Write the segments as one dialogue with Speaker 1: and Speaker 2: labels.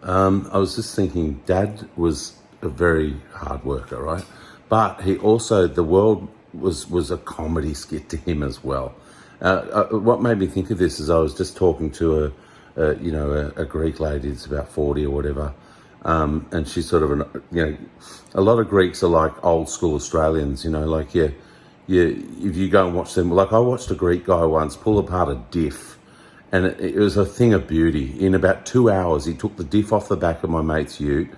Speaker 1: I was just thinking, Dad was a very hard worker, right? But he also, the world was a comedy skit to him as well. What made me think of this is I was just talking to a Greek lady that's about 40 or whatever, and she's sort of a lot of Greeks are like old school Australians, like if you go and watch them, like I watched a Greek guy once pull apart a diff. And it was a thing of beauty. In about 2 hours, he took the diff off the back of my mate's ute.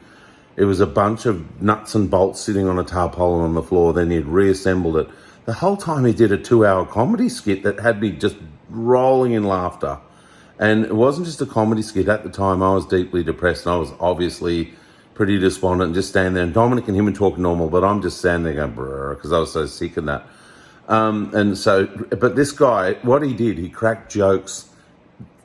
Speaker 1: It was a bunch of nuts and bolts sitting on a tarpaulin on the floor. Then he'd reassembled it. The whole time he did a 2-hour comedy skit that had me just rolling in laughter. And it wasn't just a comedy skit. At the time, I was deeply depressed and I was obviously pretty despondent and just standing there. And Dominic and him would talk normal, but I'm just standing there going, brrr, because I was so sick of that. But this guy, what he did, he cracked jokes.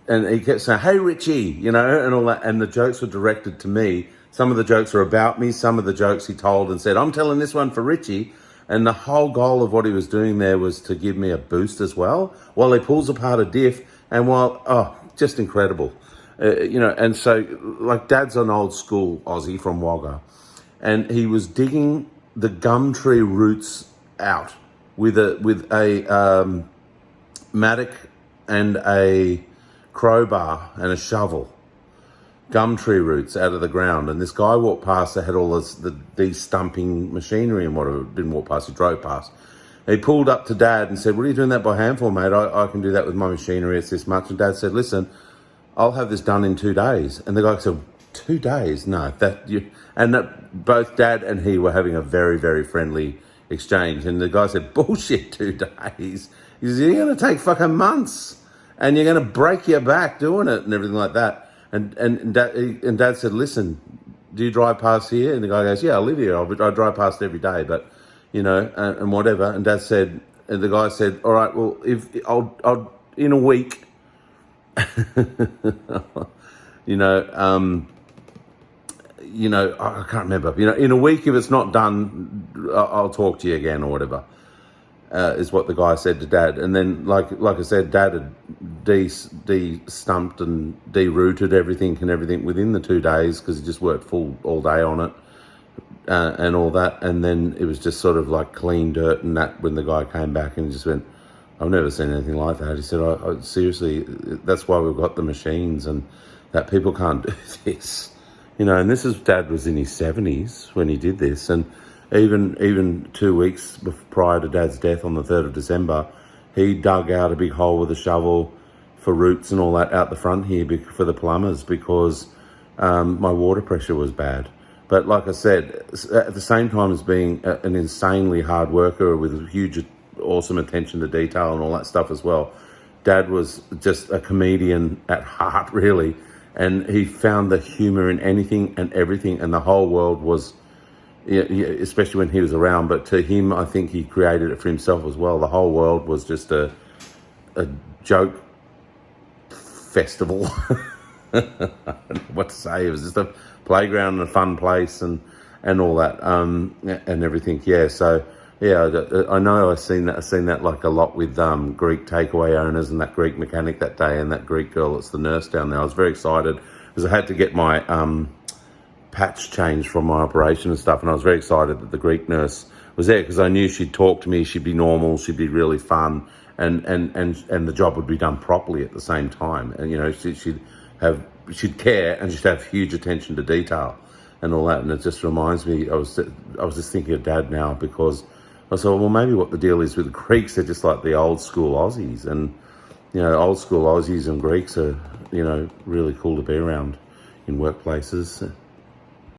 Speaker 1: And he kept saying, "Hey, Richie," and all that. And the jokes were directed to me. Some of the jokes were about me. Some of the jokes he told and said, "I'm telling this one for Richie." And the whole goal of what he was doing there was to give me a boost as well, while he pulls apart a diff. And just incredible. And so, like, Dad's an old school Aussie from Wagga. And he was digging the gum tree roots out with a mattock and a crowbar and a shovel, gum tree roots out of the ground. And this guy walked past that had all these stumping machinery and whatever. Didn't walk past, he drove past. He pulled up to Dad and said, "What are you doing that by hand for, mate? I can do that with my machinery, it's this much." And Dad said, "Listen, I'll have this done in 2 days." And the guy said, 2 days? No, both Dad and he were having a very, very friendly exchange. And the guy said, "Bullshit, 2 days." He said, "You're going to take fucking months. And you're going to break your back doing it," and everything like that. And Dad said, "Listen, do you drive past here?" And the guy goes, "Yeah, I live here. I drive past every day, but, and whatever." And Dad said, and the guy said, "All right, well, if I'll in a week, I can't remember. In a week, if it's not done, I'll talk to you again or whatever." Is what the guy said to Dad. And then, like I said, Dad had de-stumped and de-rooted everything within the 2 days because he just worked full all day on it and all that. And then it was just sort of like clean dirt and that when the guy came back and he just went, "I've never seen anything like that." He said, I seriously, that's why we've got the machines and that people can't do this. And Dad was in his 70s when he did this. And even 2 weeks prior to Dad's death on the 3rd of December, he dug out a big hole with a shovel for roots and all that out the front here for the plumbers because my water pressure was bad. But like I said, at the same time as being an insanely hard worker with huge, awesome attention to detail and all that stuff as well, Dad was just a comedian at heart, really. And he found the humour in anything and everything, and the whole world was... Yeah, especially when he was around, but to him, I think he created it for himself as well. The whole world was just a joke festival. I don't know what to say. It was just a playground and a fun place and all that, and everything. Yeah, so yeah, I know I've seen that like a lot with Greek takeaway owners and that Greek mechanic that day and that Greek girl that's the nurse down there. I was very excited because I had to get my patch changed from my operation and stuff, and I was very excited that the Greek nurse was there because I knew she'd talk to me, she'd be normal, she'd be really fun, and the job would be done properly at the same time. And she'd care and she'd have huge attention to detail and all that. And it just reminds me, I was just thinking of Dad now because I thought, well, maybe what the deal is with the Greeks, they're just like the old school Aussies, and old school Aussies and Greeks are really cool to be around in workplaces.